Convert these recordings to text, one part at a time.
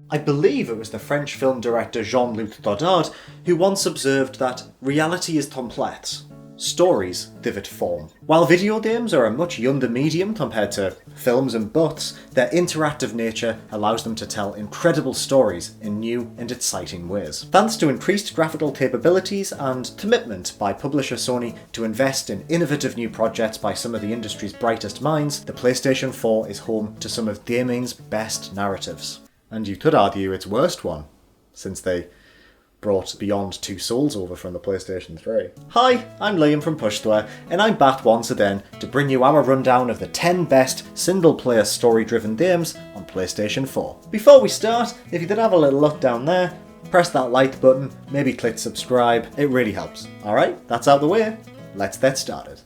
I believe it was the French film director Jean-Luc Godard who once observed that reality is complex. Stories divot form. While video games are a much younger medium compared to films and books, their interactive nature allows them to tell incredible stories in new and exciting ways. Thanks to increased graphical capabilities and commitment by publisher Sony to invest in innovative new projects by some of the industry's brightest minds, the PlayStation 4 is home to some of gaming's best narratives. And you could argue its worst one, since they brought Beyond Two Souls over from the PlayStation 3. Hi, I'm Liam from Pushthware, and I'm back once again to bring you our rundown of the 10 best single-player story-driven games on PlayStation 4. Before we start, if you did have a little look down there, press that like button, maybe click subscribe, it really helps. Alright, that's out the way, let's get started.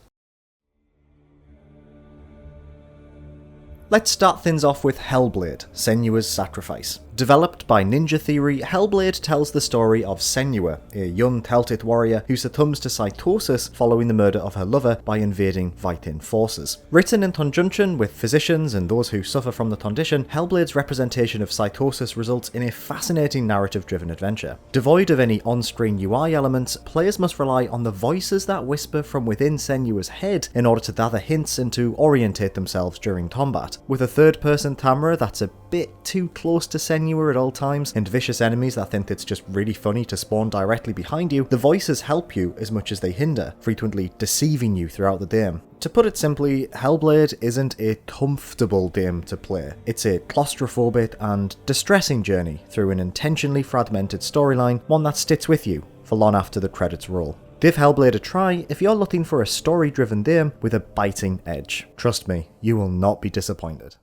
Let's start things off with HELLBLADE, SENUA'S Sacrifice. Developed by Ninja Theory, HELLBLADE tells the story of Senua, a young Celtic warrior who succumbs to psychosis following the murder of her lover by invading Viking forces. Written in conjunction with physicians and those who suffer from the condition, HELLBLADE's representation of psychosis results in a fascinating narrative-driven adventure. Devoid of any on-screen UI elements, players must rely on the voices that whisper from within Senua's head in order to gather hints and to orientate themselves during combat. With a third-person camera that's a bit too close to Senua at all times, and vicious enemies that think it's just really funny to spawn directly behind you, the voices help you as much as they hinder, frequently deceiving you throughout the game. To put it simply, HELLBLADE isn't a comfortable game to play. It's a claustrophobic and distressing journey through an intentionally fragmented storyline, one that sticks with you for long after the credits roll. Give HELLBLADE a try if you're looking for a story-driven game with a biting edge. Trust me, you will not be disappointed.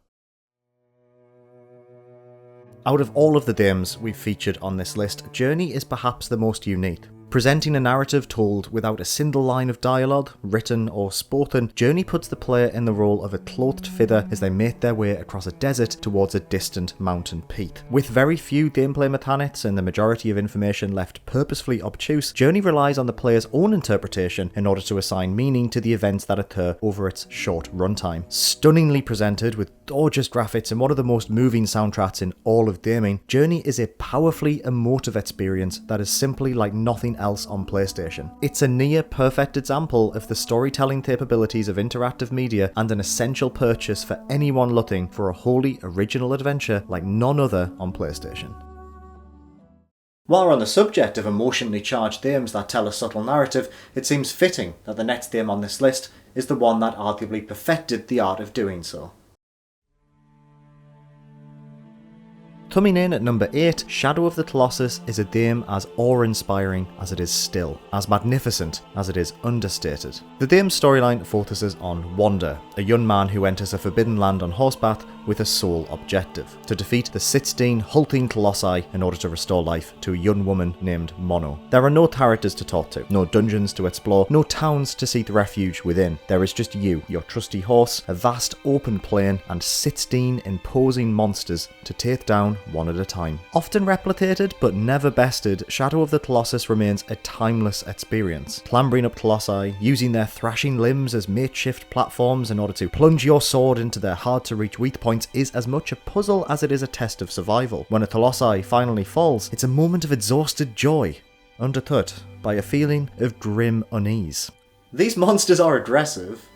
Out of all of the games we've featured on this list, Journey is perhaps the most unique. Presenting a narrative told without a single line of dialogue, written or spoken, Journey puts the player in the role of a clothed figure as they make their way across a desert towards a distant mountain peak. With very few gameplay mechanics and the majority of information left purposefully obtuse, Journey relies on the player's own interpretation in order to assign meaning to the events that occur over its short runtime. Stunningly presented with gorgeous graphics and one of the most moving soundtracks in all of gaming, Journey is a powerfully emotive experience that is simply like nothing else on PlayStation. It's a near perfect example of the storytelling capabilities of interactive media and an essential purchase for anyone looking for a wholly original adventure like none other on PlayStation. While we're on the subject of emotionally charged games that tell a subtle narrative, it seems fitting that the next game on this list is the one that arguably perfected the art of doing so. Coming in at number 8, Shadow of the Colossus is a game as awe-inspiring as it is still, as magnificent as it is understated. The game's storyline focuses on Wander, a young man who enters a forbidden land on horseback with a sole objective: to defeat the 16 hulking colossi in order to restore life to a young woman named Mono. There are no characters to talk to, no dungeons to explore, no towns to seek refuge within. There is just you, your trusty horse, a vast open plain, and 16 imposing monsters to take down one at a time. Often replicated but never bested, Shadow of the Colossus remains a timeless experience. Clambering up colossi, using their thrashing limbs as makeshift platforms in order to plunge your sword into their hard to reach weak points is as much a puzzle as it is a test of survival. When a colossi finally falls, it's a moment of exhausted joy, undercut by a feeling of grim unease. These monsters are aggressive,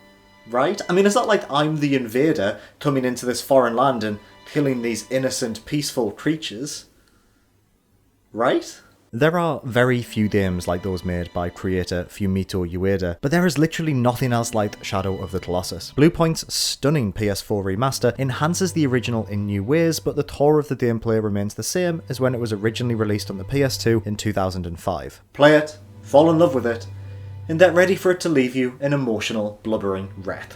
right? I mean, it's not like I'm the invader coming into this foreign land and killing these innocent, peaceful creatures, right? There are very few games like those made by creator Fumito Ueda, but there is literally nothing else like Shadow of the Colossus. Bluepoint's stunning PS4 remaster enhances the original in new ways, but the core of the gameplay remains the same as when it was originally released on the PS2 in 2005. Play it, fall in love with it, and get ready for it to leave you an emotional, blubbering wreck.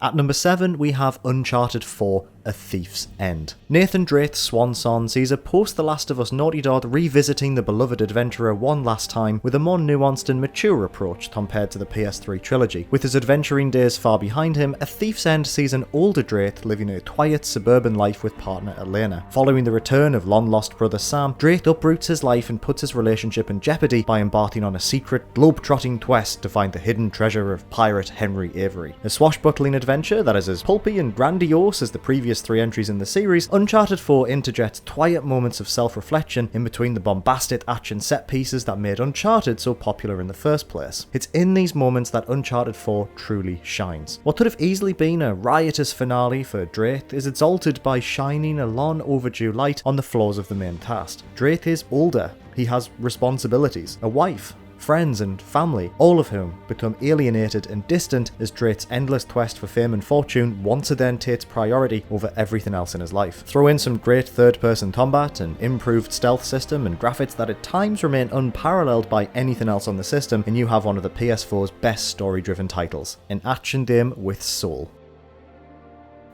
At number 7, we have Uncharted 4, A Thief's End. Nathan Drake's swan song sees a post-The Last of Us Naughty Dog revisiting the beloved adventurer one last time with a more nuanced and mature approach compared to the PS3 trilogy. With his adventuring days far behind him, A Thief's End sees an older Drake living a quiet suburban life with partner Elena. Following the return of long-lost brother Sam, Drake uproots his life and puts his relationship in jeopardy by embarking on a secret, globe-trotting quest to find the hidden treasure of pirate Henry Avery. A swashbuckling adventure adventure that is as pulpy and grandiose as the previous 3 entries in the series, Uncharted 4 interjects quiet moments of self-reflection in between the bombastic action set pieces that made Uncharted so popular in the first place. It's in these moments that Uncharted 4 truly shines. What could have easily been a riotous finale for Drake is exalted by shining a long overdue light on the flaws of the main cast. Drake is older, he has responsibilities, a wife, friends and family, all of whom become alienated and distant as Drake's endless quest for fame and fortune once again takes priority over everything else in his life. Throw in some great third-person combat, an improved stealth system and graphics that at times remain unparalleled by anything else on the system, and you have one of the PS4's best story-driven titles, an action game with soul.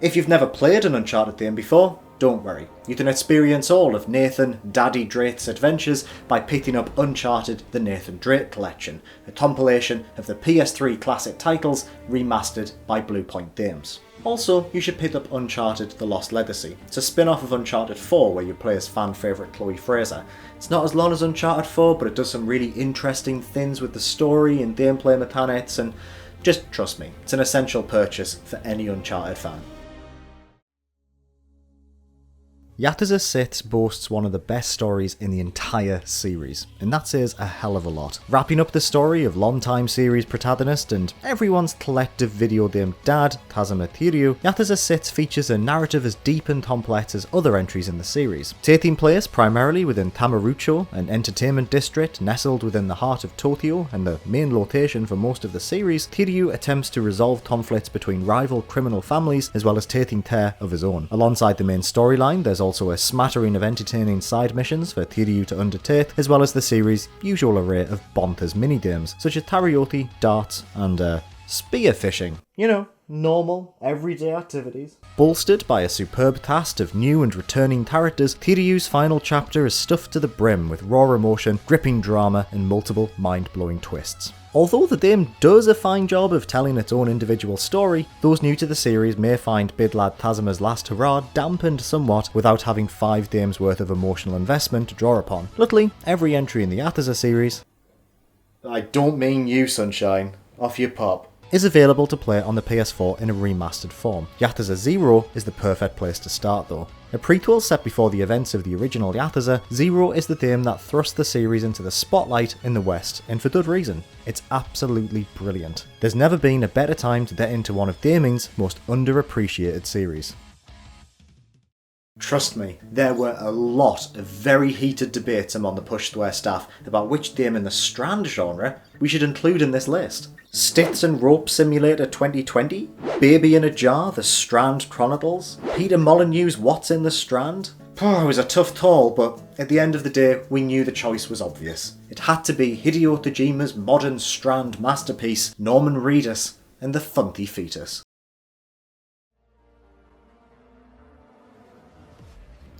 If you've never played an Uncharted game before, don't worry, you can experience all of Nathan Daddy Drake's adventures by picking up Uncharted The Nathan Drake Collection, a compilation of the PS3 classic titles remastered by Bluepoint Games. Also, you should pick up Uncharted The Lost Legacy. It's a spin-off of Uncharted 4 where you play as fan favourite Chloe Fraser. It's not as long as Uncharted 4, but it does some really interesting things with the story and gameplay mechanics, and just trust me, it's an essential purchase for any Uncharted fan. Yakuza 6 boasts one of the best stories in the entire series, and that says a hell of a lot. Wrapping up the story of longtime series protagonist and everyone's collective video game dad, Kazuma Kiryu, Yakuza 6 features a narrative as deep and complex as other entries in the series. Taking place primarily within Kamurocho, an entertainment district nestled within the heart of Tokyo and the main location for most of the series, Kiryu attempts to resolve conflicts between rival criminal families as well as taking care of his own. Alongside the main storyline, there's also a smattering of entertaining side missions for Kiryu to undertake, as well as the series' usual array of bonkers minigames, such as karaoke, darts, and spearfishing. You know, normal, everyday activities. Bolstered by a superb cast of new and returning characters, Kiryu's final chapter is stuffed to the brim with raw emotion, gripping drama, and multiple mind-blowing twists. Although the game does a fine job of telling its own individual story, those new to the series may find Big Lad Kazuma's last hurrah dampened somewhat without having 5 games worth of emotional investment to draw upon. Luckily, every entry in the Yakuza series, I don't mean you, Sunshine, off your pop, is available to play on the PS4 in a remastered form. Yakuza 0 is the perfect place to start though. A prequel set before the events of the original Yakuza, 0 is the game that thrust the series into the spotlight in the West, and for good reason. It's absolutely brilliant. There's never been a better time to get into one of gaming's most underappreciated series. Trust me, there were a lot of very heated debates among the Push Square staff about which game in the Strand genre we should include in this list. Stits and Rope Simulator 2020? Baby in a Jar, The Strand Chronicles? Peter Molyneux's What's in the Strand? It was a tough call, but at the end of the day, we knew the choice was obvious. It had to be Hideo Kojima's modern Strand masterpiece, Norman Reedus, and the Funky Fetus.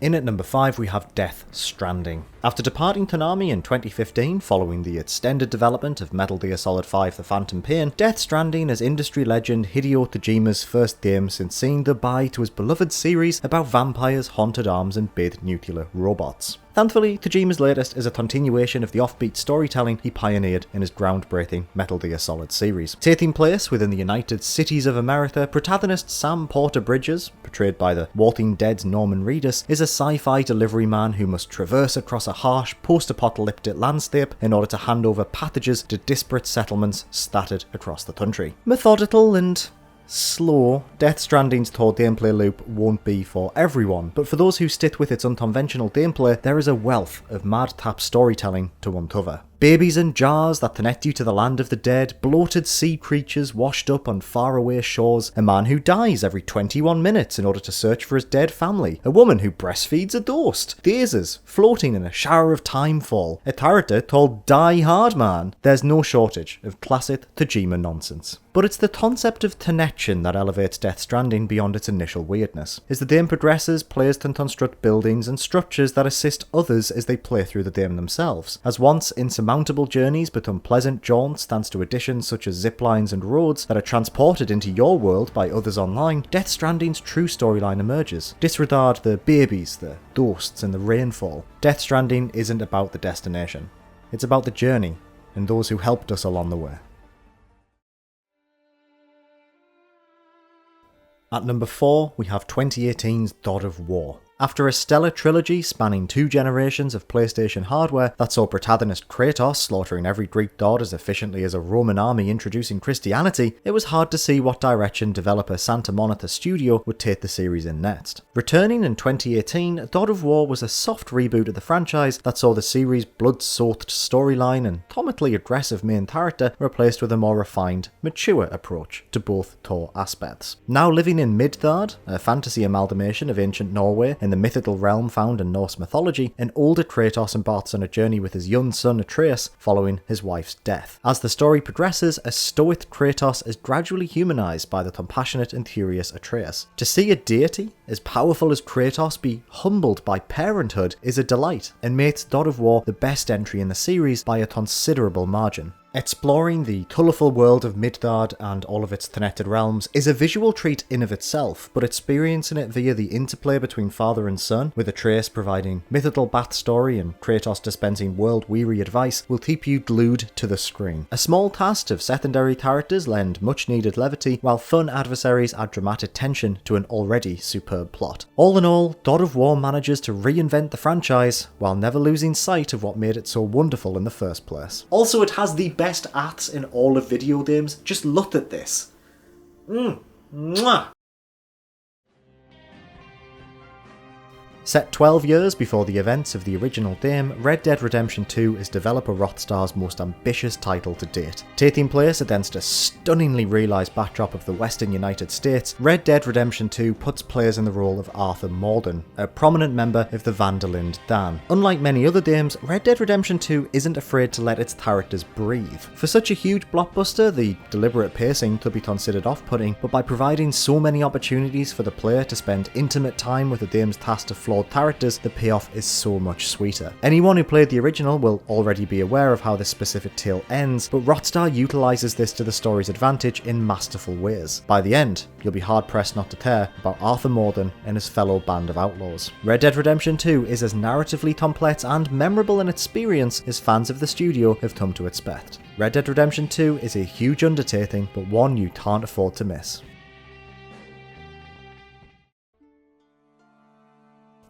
In at number 5 we have Death Stranding. After departing Konami in 2015 following the extended development of Metal Gear Solid 5 The Phantom Pain, Death Stranding is industry legend Hideo Kojima's first game since saying goodbye to his beloved series about vampires, haunted arms and big nuclear robots. Thankfully, Kojima's latest is a continuation of the offbeat storytelling he pioneered in his groundbreaking Metal Gear Solid series. Taking place within the United Cities of America, protagonist Sam Porter Bridges, portrayed by the Walking Dead's Norman Reedus, is a sci-fi delivery man who must traverse across a harsh post-apocalyptic landscape in order to hand over packages to disparate settlements scattered across the country. Methodical and slow, Death Stranding's core gameplay loop won't be for everyone, but for those who stick with its unconventional gameplay, there is a wealth of madcap storytelling to uncover. Babies in jars that connect you to the land of the dead, bloated sea creatures washed up on faraway shores, a man who dies every 21 minutes in order to search for his dead family, a woman who breastfeeds a ghost, gazers floating in a shower of timefall, a character called Die Hard Man. There's no shortage of classic Kojima nonsense. But it's the concept of connection that elevates Death Stranding beyond its initial weirdness. As the game progresses, players can construct buildings and structures that assist others as they play through the game themselves. As once insurmountable journeys become pleasant jaunts thanks to additions such as ziplines and roads that are transported into your world by others online, Death Stranding's true storyline emerges. Disregard the babies, the ghosts and the rainfall. Death Stranding isn't about the destination. It's about the journey and those who helped us along the way. At number 4, we have 2018's God of War. After a stellar trilogy spanning 2 generations of PlayStation hardware that saw protagonist Kratos slaughtering every Greek god as efficiently as a Roman army introducing Christianity, it was hard to see what direction developer Santa Monica Studio would take the series in next. Returning in 2018, God of War was a soft reboot of the franchise that saw the series' blood-soaked storyline and comically aggressive main character replaced with a more refined, mature approach to both Thor aspects. Now living in Midgard, a fantasy amalgamation of ancient Norway in the mythical realm found in Norse mythology, an older Kratos embarks on a journey with his young son Atreus following his wife's death. As the story progresses, a stoic Kratos is gradually humanized by the compassionate and curious Atreus. To see a deity as powerful as Kratos be humbled by parenthood is a delight, and makes God of War the best entry in the series by a considerable margin. Exploring the colourful world of Midgard and all of its connected realms is a visual treat in of itself, but experiencing it via the interplay between father and son, with Atreus providing mythical backstory and Kratos dispensing world-weary advice, will keep you glued to the screen. A small cast of secondary characters lend much-needed levity, while fun adversaries add dramatic tension to an already superb plot. All in all, God of War manages to reinvent the franchise, while never losing sight of what made it so wonderful in the first place. Also, it has the best acts in all of video games. Just look at this. Mwah. Set 12 years before the events of the original game, Red Dead Redemption 2 is developer Rockstar's most ambitious title to date. Taking place against a stunningly realised backdrop of the western United States, Red Dead Redemption 2 puts players in the role of Arthur Morgan, a prominent member of the Van der Linde Dan. Unlike many other games, Red Dead Redemption 2 isn't afraid to let its characters breathe. For such a huge blockbuster, the deliberate pacing could be considered off-putting, but by providing so many opportunities for the player to spend intimate time with the game's cast of flawed characters, the payoff is so much sweeter. Anyone who played the original will already be aware of how this specific tale ends, but Rockstar utilises this to the story's advantage in masterful ways. By the end, you'll be hard-pressed not to care about Arthur Morgan and his fellow band of outlaws. Red Dead Redemption 2 is as narratively complex and memorable an experience as fans of the studio have come to expect. Red Dead Redemption 2 is a huge undertaking, but one you can't afford to miss.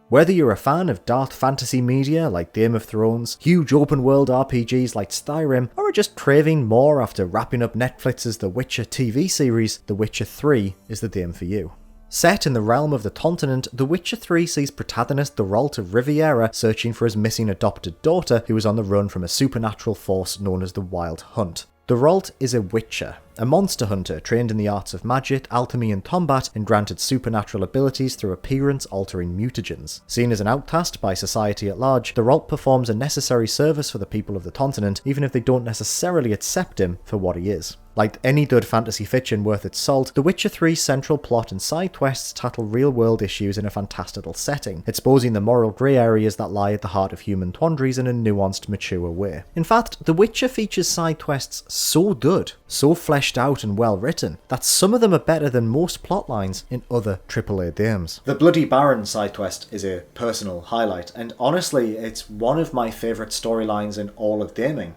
Whether you're a fan of dark fantasy media like Game of Thrones, huge open world RPGs like Skyrim, or are just craving more after wrapping up Netflix's The Witcher TV series, The Witcher 3 is the game for you. Set in the realm of the continent, The Witcher 3 sees protagonist Geralt of Riviera searching for his missing adopted daughter who is on the run from a supernatural force known as the Wild Hunt. Geralt is a witcher, a monster hunter trained in the arts of magic, alchemy and combat, and granted supernatural abilities through appearance-altering mutagens. Seen as an outcast by society at large, Geralt performs a necessary service for the people of the continent, even if they don't necessarily accept him for what he is. Like any good fantasy fiction worth its salt, The Witcher 3's central plot and side quests tackle real-world issues in a fantastical setting, exposing the moral grey areas that lie at the heart of human quandaries in a nuanced, mature way. In fact, The Witcher features side quests so good, so fleshed out and well written, that some of them are better than most plotlines in other AAA games. The Bloody Baron side quest is a personal highlight, and honestly, it's one of my favourite storylines in all of gaming.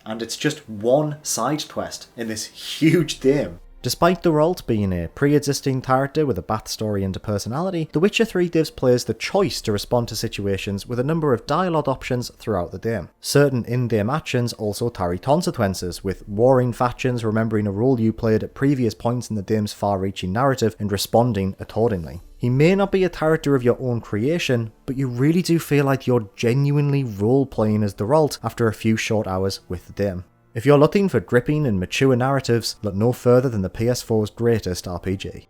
And it's just one side quest in this huge game. Despite Geralt being a pre-existing character with a backstory and a personality, The Witcher 3 gives players the choice to respond to situations with a number of dialogue options throughout the game. Certain in-game actions also carry consequences, with warring factions remembering a role you played at previous points in the game's far-reaching narrative and responding accordingly. He may not be a character of your own creation, but you really do feel like you're genuinely role-playing as Geralt after a few short hours with the game. If you're looking for gripping and mature narratives, look no further than the PS4's greatest RPG.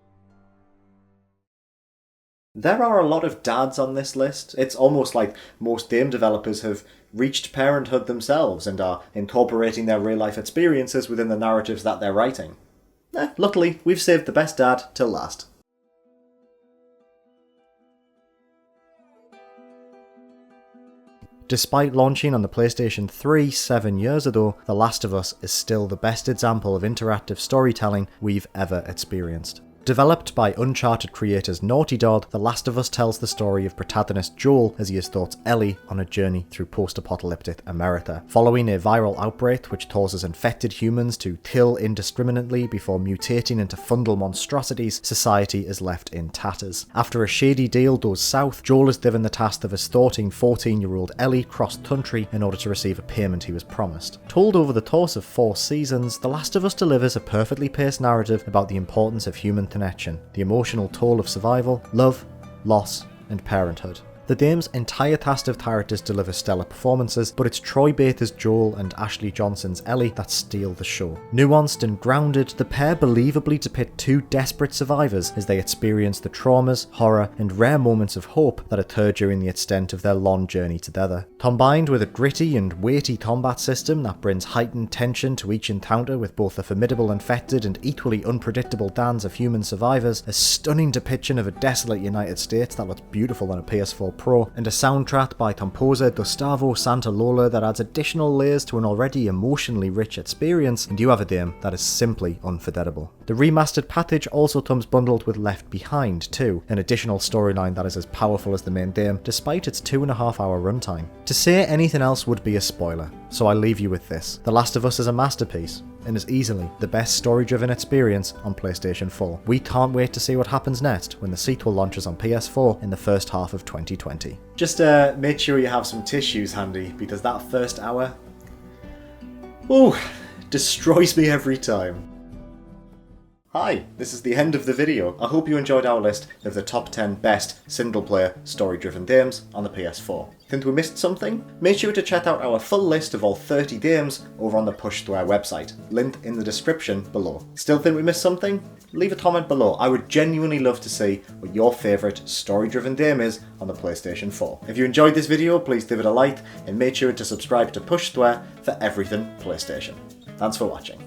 There are a lot of dads on this list. It's almost like most game developers have reached parenthood themselves and are incorporating their real-life experiences within the narratives that they're writing. Luckily, we've saved the best dad till last. Despite launching on the PlayStation 3 7 years ago, The Last of Us is still the best example of interactive storytelling we've ever experienced. Developed by Uncharted creators Naughty Dog, The Last of Us tells the story of protagonist Joel as he escorts Ellie on a journey through post-apocalyptic America. Following a viral outbreak which causes infected humans to kill indiscriminately before mutating into fungal monstrosities, society is left in tatters. After a shady deal goes south, Joel is given the task of escorting 14-year-old Ellie cross-country in order to receive a payment he was promised. Told over the course of 4 seasons, The Last of Us delivers a perfectly paced narrative about the importance of human connection, the emotional toll of survival, love, loss, and parenthood. The game's entire cast of characters deliver stellar performances, but it's Troy Baker's Joel and Ashley Johnson's Ellie that steal the show. Nuanced and grounded, the pair believably depict 2 desperate survivors as they experience the traumas, horror, and rare moments of hope that occur during the extent of their long journey together. Combined with a gritty and weighty combat system that brings heightened tension to each encounter with both the formidable infected and equally unpredictable dance of human survivors, a stunning depiction of a desolate United States that looks beautiful on a PS4 Pro, and a soundtrack by composer Gustavo Santaolalla that adds additional layers to an already emotionally rich experience, and you have a game that is simply unforgettable. The remastered package also comes bundled with Left Behind too, an additional storyline that is as powerful as the main game, despite its 2.5-hour runtime. To say anything else would be a spoiler, so I leave you with this. The Last of Us is a masterpiece, and is easily the best story-driven experience on PlayStation 4. We can't wait to see what happens next when the sequel launches on PS4 in the first half of 2020. Just make sure you have some tissues handy, because that first hour, ooh, destroys me every time. Hi, this is the end of the video. I hope you enjoyed our list of the top 10 best single-player story-driven games on the PS4. Think we missed something? Make sure to check out our full list of all 30 games over on the Push Square website, linked in the description below. Still think we missed something? Leave a comment below. I would genuinely love to see what your favourite story-driven game is on the PlayStation 4. If you enjoyed this video, please give it a like and make sure to subscribe to Push Square for everything PlayStation. Thanks for watching.